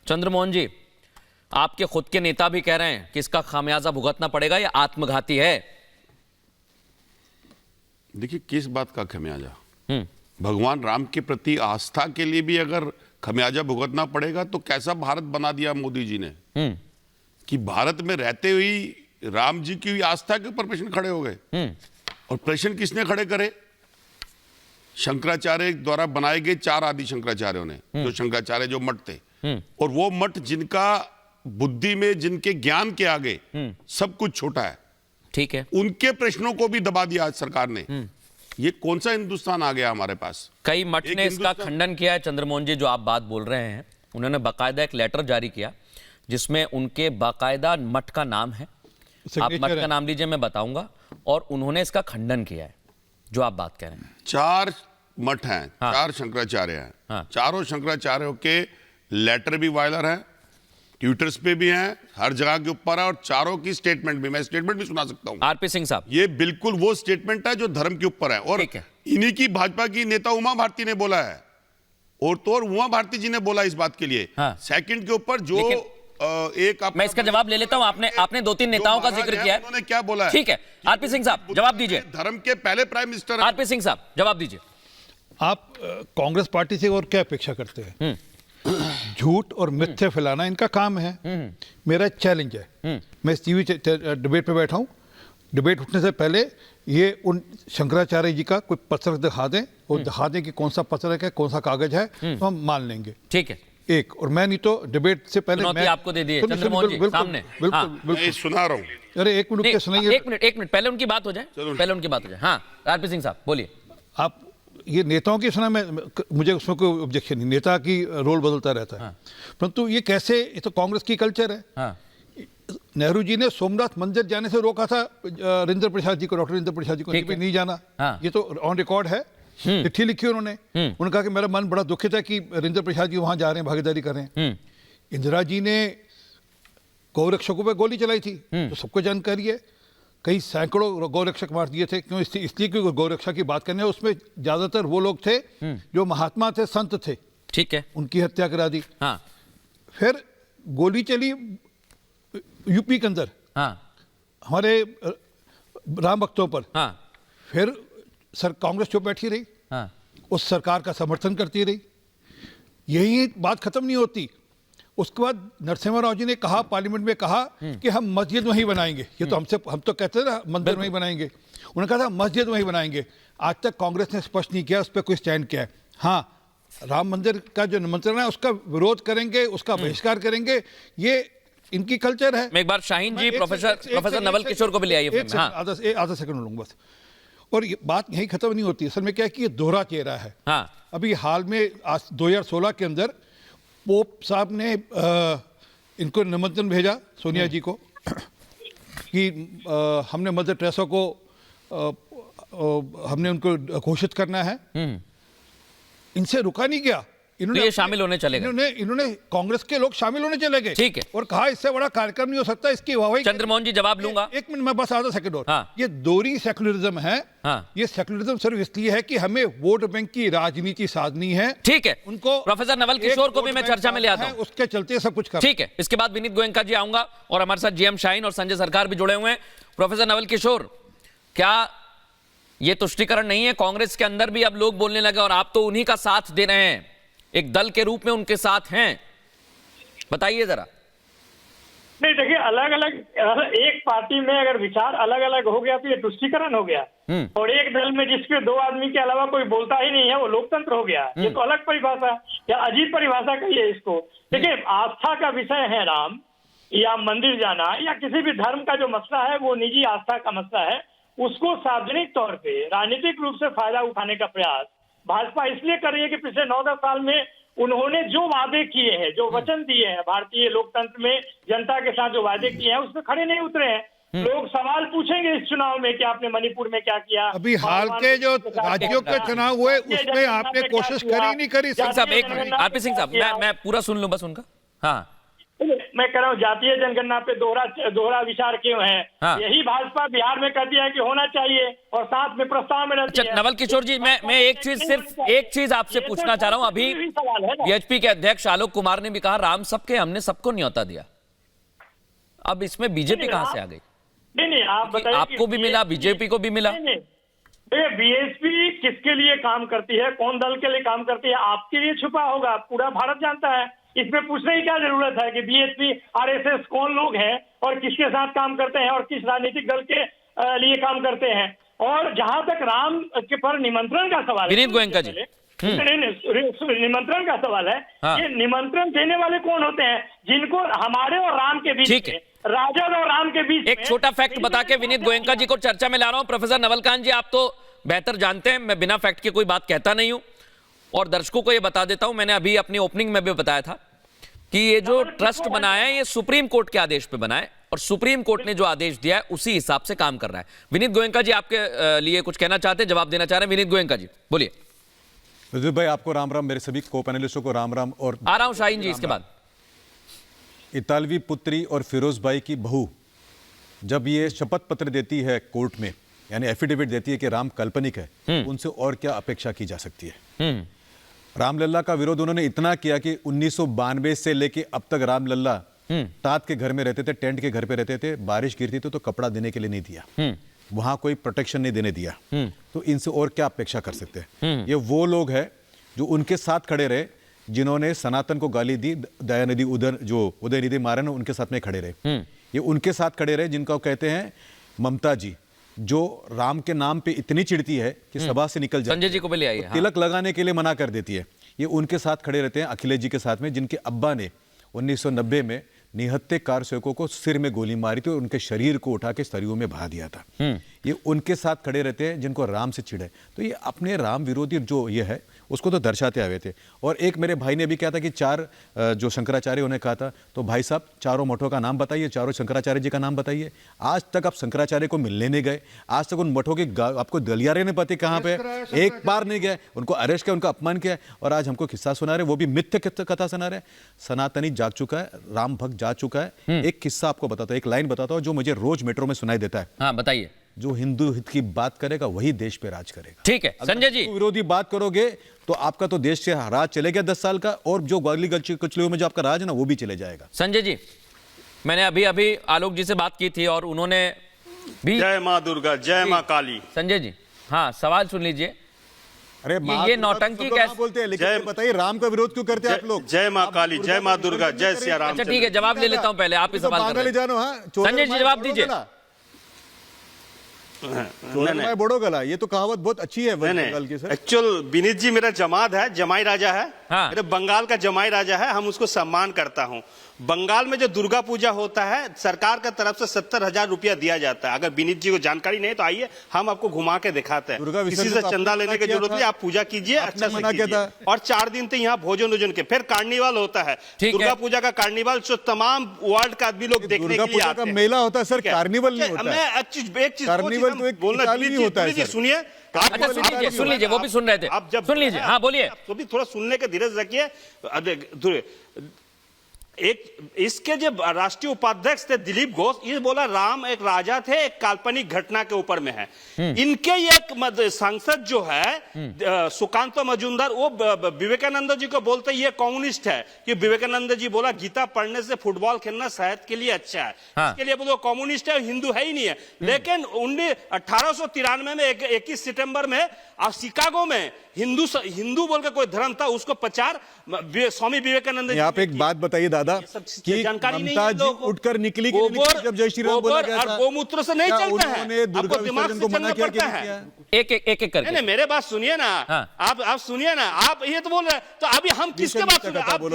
चंद्रमोहन जी, आपके खुद के नेता भी कह रहे हैं कि इसका खामियाजा भुगतना पड़ेगा, ये आत्मघाती है। देखिए, किस बात का खमियाजा? भगवान राम के प्रति आस्था के लिए भी अगर खमियाजा भुगतना पड़ेगा तो कैसा भारत बना दिया मोदी जी ने कि भारत में रहते हुए राम जी की आस्था के ऊपर प्रश्न खड़े हो गए। और प्रश्न किसने खड़े करे? शंकराचार्य द्वारा बनाए गए 4 आदि शंकराचार्यों ने, जो शंकराचार्य जो मठ थे, और वो मठ जिनका बुद्धि में, जिनके ज्ञान के आगे सब कुछ छोटा है, ठीक है, उनके प्रश्नों को भी दबा दिया आज सरकार ने। ये कौन सा हिंदुस्तान आ गया हमारे पास? कई मठ ने इसका खंडन किया है। चंद्रमोहन जी, जो आप बात बोल रहे हैं, उन्होंने बाकायदा एक लेटर जारी किया जिसमें उनके बाकायदा मठ का नाम है। आप मठ का नाम लीजिए, मैं बताऊंगा। और उन्होंने इसका खंडन किया है जो आप बात कह रहे हैं। 4 मठ हैं, हाँ। 4 शंकराचार्य हैं, हाँ। चारों शंकराचार्यों के लेटर भी वायरल हैं, ट्विटर्स पे भी हैं, हर जगह के ऊपर है, और चारों की स्टेटमेंट भी, मैं स्टेटमेंट भी सुना सकता हूं। आरपी सिंह साहब, ये बिल्कुल वो स्टेटमेंट है जो धर्म के ऊपर है, और इन्हीं की भाजपा की नेता उमा भारती ने बोला है, और तो और उमा भारती जी ने बोला इस बात के लिए। हाँ। सेकंड के ऊपर जो एक मैं इसका जवाब ले लेता हूं। आपने 2-3 नेताओं का जिक्र किया है, उन्होंने क्या बोला है? ठीक है, आरपी सिंह साहब जवाब दीजिए। धर्म के पहले प्राइम मिनिस्टर आरपी सिंह साहब जवाब दीजिए। आप कांग्रेस पार्टी से और क्या अपेक्षा करते हैं? झूठ और मिथ्या फैलाना इनका काम है। मेरा चैलेंज है, मैं इस टीवी डिबेट पे बैठा हूं, डिबेट उठने से पहले ये उन शंकराचार्य जी का कोई पत्र दिखा दें और दिखा दें कि कौन सा पत्र है, कौन सा कागज है, तो हम मान लेंगे। ठीक है, एक, और मैं नहीं तो डिबेट से पहले मैं आपको दे दिए चंद्रमोहन जी सामने। बिल्कुल सुना रहा हूं। अरे एक मिनट सुनिए, एक मिनट पहले उनकी बात हो जाए, पहले उनकी बात हो जाए। हाँ, आरपी सिंह साहब बोलिए। आप ये नेताओं की सुना, मुझे उसमें कोई ऑब्जेक्शन नहीं, नेता की रोल बदलता रहता है, परंतु ये कैसे, ये तो कांग्रेस की कल्चर है। हाँ। नेहरू जी ने सोमनाथ मंदिर जाने से रोका था राजेंद्र प्रसाद जी को, डॉक्टर राजेंद्र प्रसाद जी को, नहीं जाना। हाँ। ये तो ऑन रिकॉर्ड है, चिट्ठी लिखी उन्होंने। उन्होंने कहा कि मेरा मन बड़ा दुखित है कि राजेंद्र प्रसाद जी वहां जा रहे हैं, भागीदारी कर रहे हैं। इंदिरा जी ने गौरक्षकों पर गोली चलाई थी, तो सबको जानकारी है, कई सैकड़ों गौरक्षक मार दिए थे। क्यों? इसलिए कि गौरक्षा की बात करने, उसमें ज्यादातर वो लोग थे जो महात्मा थे, संत थे, ठीक है, उनकी हत्या करा दी। हाँ। फिर गोली चली यूपी के अंदर, हाँ। हमारे राम भक्तों पर। हाँ। फिर सर कांग्रेस चुप बैठी रही, हाँ। उस सरकार का समर्थन करती रही, यही बात खत्म नहीं होती। उसके बाद नरसिम्हा राव जी ने कहा, पार्लियामेंट में कहा कि हम मस्जिद वहीं बनाएंगे। ये तो हम तो कहते थे ना मंदिर वहीं बनाएंगे, उन्होंने कहा था मस्जिद वहीं बनाएंगे। आज तक कांग्रेस ने स्पष्ट नहीं किया उस पर कोई स्टैंड किया है। हाँ, राम मंदिर का जो निमंत्रण है उसका विरोध करेंगे, उसका बहिष्कार करेंगे, ये इनकी कल्चर है। मैं एक बार शाहीन जी, प्रोफेसर नवल किशोर को भी ले आइए। आधा सेकंड लूंगा बस। और ये बात यही खत्म नहीं होती, असल में क्या है कि ये दोहरा चेहरा है। हाँ। अभी हाल में 2016 के अंदर पोप साहब ने इनको निमंत्रण भेजा, सोनिया जी को, कि हमने मदर टेरेसा को हमने उनको घोषित करना है। इनसे रुका नहीं गया, इन्होंने ये शामिल होने चले गए। इन्होंने कांग्रेस के लोग शामिल होने चले गए, ठीक है, और कहा इससे बड़ा कार्यक्रम नहीं हो सकता, इसकी वाहवाही। चंद्रमोहन जी जवाब लूंगा, एक मिनट, मैं बस आधा सेकंड और। हाँ। ये दोहरी सेकुलरिज्म है। हाँ। ये सेकुलरिज्म सिर्फ इसलिए है कि हमें वोट बैंक की राजनीति साधनी है। ठीक है, उनको प्रोफेसर नवल किशोर को भी मैं चर्चा में ले आता हूं, उसके चलते सब कुछ कर। ठीक है, इसके बाद विनीत गोयनका जी आऊंगा, और हमारे साथ जीएम शाहीन और संजय सरकार भी जुड़े हुए हैं। प्रोफेसर नवल किशोर, क्या ये तुष्टीकरण नहीं है? कांग्रेस के अंदर भी अब लोग बोलने लगे, और आप तो उन्हीं का साथ दे रहे हैं, एक दल के रूप में उनके साथ हैं, बताइए जरा। नहीं, देखिए, अलग अलग एक पार्टी में अगर विचार अलग अलग हो गया तो ये तुष्टीकरण हो गया, और एक दल में जिसके 2 आदमी के अलावा कोई बोलता ही नहीं है वो लोकतंत्र हो गया। ये तो अलग परिभाषा या अजीब परिभाषा कहिए इसको। देखिए, आस्था का विषय है राम, या मंदिर जाना, या किसी भी धर्म का जो मसला है वो निजी आस्था का मसला है, उसको सार्वजनिक तौर पे राजनीतिक रूप से फायदा उठाने का प्रयास भाजपा इसलिए कर रही है कि पिछले 9-10 साल में उन्होंने जो वादे किए हैं, जो वचन दिए हैं, भारतीय लोकतंत्र में जनता के साथ जो वादे किए हैं उसमें खड़े नहीं उतरे हैं। लोग सवाल पूछेंगे इस चुनाव में कि आपने मणिपुर में क्या किया। अभी हाल के जो राज्यों के चुनाव हुए उसमें आपने कोशिश करी नहीं करी। सिंह साहब, एक मिनट, आरपी सिंह साहब, मैं पूरा सुन लूं बस उनका। हाँ, मैं कह रहा हूँ जातीय जनगणना पे दोहरा विचार क्यों है? हाँ। यही भाजपा बिहार में कहती है कि होना चाहिए और साथ में प्रस्ताव में रहती अच्छा है। नवल किशोर जी, मैं एक चीज, सिर्फ एक चीज आपसे पूछना चाह रहा हूं। अभी सवाल है ना। बीएचपी के अध्यक्ष आलोक कुमार ने भी कहा राम सबके, हमने सबको न्योता दिया। अब इसमें बीजेपी कहां से आ गई? नहीं, आप बताइए। आपको भी मिला, बीजेपी को भी मिला। नहीं, बीएसपी किसके लिए काम करती है, कौन दल के लिए काम करती है, आपके लिए छुपा होगा, पूरा भारत जानता है। इसमें पूछने की क्या जरूरत है कि बीएसपी आरएसएस कौन लोग हैं और किसके साथ काम करते हैं और किस राजनीतिक दल के लिए काम करते हैं। और जहां तक राम के पर निमंत्रण का सवाल है, विनीत गोयनका जी, नहीं, निमंत्रण का सवाल है। हाँ। ये निमंत्रण देने वाले कौन होते हैं? जिनको हमारे और राम के बीच ठीक है। में, राजद और राम के बीच एक में छोटा फैक्ट बता के विनीत गोयनका जी को चर्चा में ला रहा हूं। प्रोफेसर नवल कांत जी, आप तो बेहतर जानते हैं, मैं बिना फैक्ट के कोई बात कहता नहीं हूं। और दर्शकों को यह बता देता हूं, मैंने अभी अपनी ओपनिंग में भी बताया था कि ये जो ट्रस्ट बनाया है ये सुप्रीम कोर्ट के आदेश पे बना है और सुप्रीम कोर्ट ने जो आदेश दिया है उसी हिसाब से काम कर रहा है। विनीत गोयनका जी आपके लिए कुछ कहना चाहते हैं, जवाब देना चाह रहे हैं। विनीत गोयनका जी बोलिए। विद्युत भाई आपको राम राम, मेरे सभी को पैनलिस्टों को राम राम। और आ रहा हूं शाहीन जी इसके बाद। इतालवी पुत्री और फिरोज भाई की बहू जब ये शपथ पत्र देती है कोर्ट में, यानी एफिडेविट देती है कि राम काल्पनिक है, उनसे और क्या अपेक्षा की जा सकती है। रामलल्ला का विरोध उन्होंने इतना किया कि 1992 से लेके अब तक रामलल्ला टाट के घर में रहते थे, टेंट के घर पे रहते थे। बारिश गिरती थी तो कपड़ा देने के लिए नहीं दिया, वहां कोई प्रोटेक्शन नहीं देने दिया। तो इनसे और क्या अपेक्षा कर सकते हैं? ये वो लोग हैं जो उनके साथ खड़े रहे, जिन्होंने सनातन को गाली दी, दयानिधि उदयनिधि मारन उनके साथ में खड़े रहे। ये उनके साथ खड़े रहे जिनको कहते हैं ममता जी, जो राम के नाम पे इतनी चिढ़ती है कि सभा से निकल जाती है, संजय जी को भी ले आइए। तिलक लगाने के लिए मना कर देती है। ये उनके साथ खड़े रहते हैं अखिलेश जी के साथ में, जिनके अब्बा ने 1990 में निहत्थे कार सेवकों को सिर में गोली मारी थी और उनके शरीर को उठा के सरयू में बहा दिया था। ये उनके साथ खड़े रहते हैं जिनको राम से चिढ़े। तो ये अपने राम विरोधी जो ये है उसको तो दर्शाते आए थे। और एक मेरे भाई ने भी कहा था कि 4 जो शंकराचार्य उन्हें कहा था, तो भाई साहब चारों मठों का नाम बताइए, चारों शंकराचार्य जी का नाम बताइए। आज तक आप शंकराचार्य को मिलने नहीं गए, आज तक उन मठों के आपको गलियारे नहीं पता कहाँ पे, एक बार नहीं गए, उनको अरेस्ट किया, उनका अपमान किया और आज हमको किस्सा सुना रहे, वो भी मिथ्य कथा सुना रहे। सनातनी जाग चुका है, राम भक्त जाग चुका है। एक किस्सा आपको बताता हूं, एक लाइन बताता हूं जो मुझे रोज मेट्रो में सुनाई देता है। हाँ बताइए। जो हिंदू हित की बात करेगा वही देश पे राज करेगा। ठीक है संजय जी। विरोधी बात करोगे तो आपका तो देश से राज चलेगा 10 साल का, और जो गाली कुचलियों में जो आपका राज है ना वो भी चले जाएगा। संजय जी, मैंने अभी आलोक जी से बात की थी और उन्होंने भी जय मां दुर्गा, जय मां काली। संजय जी हाँ सवाल सुन लीजिए। अरे ये नौटंकी कैसे बोलते हैं, लेकिन बताइए राम का विरोध क्यों करते हैं आप लोग? जय मां काली, जय मां दुर्गा, जय सिया राम। अच्छा ठीक है, जवाब ले लेता हूं, पहले आप ही सवाल कर रहे हैं। संजय जी जवाब दीजिए। बोड़ो गला, ये तो कहावत बहुत अच्छी है बंगाल की सर। एक्चुअल विनीत जी मेरा जमात है, जमाई राजा है। हाँ। मेरे बंगाल का जमाई राजा है, हम उसको सम्मान करता हूं। बंगाल में जो दुर्गा पूजा होता है सरकार की तरफ से 70,000 रुपया दिया जाता है। अगर विनीत जी को जानकारी नहीं तो आइए हम आपको घुमा के दिखाते हैं। किसी से चंदा लेने की जरूरत नहीं, आप पूजा कीजिए, अच्छा से कीजिए। और 4 दिन तक यहाँ भोजन वोजन के, फिर कार्निवाल होता है, दुर्गा पूजा का कार्निवाल, जो तमाम वर्ल्ड का आदमी लोग देखने के लिए आते हैं। मेला होता है सर, कार्निवल नहीं होता है। एक चीज कार्निवल तो एक बोलना इटाली होता है सर। सुनिए। अच्छा सुन लीजिए, वो भी सुन रहे थे। आप जब सुन लीजिए, हाँ बोलिए। तो भी थोड़ा सुनने के धीरज रखिए। एक इसके जो राष्ट्रीय उपाध्यक्ष थे दिलीप घोष, ये बोला राम एक राजा थे, एक काल्पनिक घटना के ऊपर में है। इनके एक सांसद जो है सुकांत मजूमदार, वो विवेकानंद जी को बोलते ये कम्युनिस्ट है, कि विवेकानंद जी बोला गीता पढ़ने से फुटबॉल खेलना सेहत के लिए अच्छा है। हाँ। इसके लिए वो कम्युनिस्ट है, हिंदू है ही नहीं है। लेकिन 1893 में 21 सितंबर में शिकागो में हिंदू बोल के कोई धर्म था, उसको प्रचार स्वामी विवेकानंद जी। आप एक बात बताइए दादा कि जानकारी नहीं ममता है जी लोगों को। उठकर निकली कि गोबर नहीं जब जय श्री राम बोला गया था? और गोमूत्र से नहीं चलता है, उन्होंने दुर्गा आपको दिमाग विसर्जन से को मना चलना किया कि पड़ता नहीं है। किया? एक करके नहीं मेरे बात सुनिए ना। हाँ। आप सुनिए ना, आप ये तो बोल रहे हैं, तो अभी हम किसके बात सुन रहे हैं?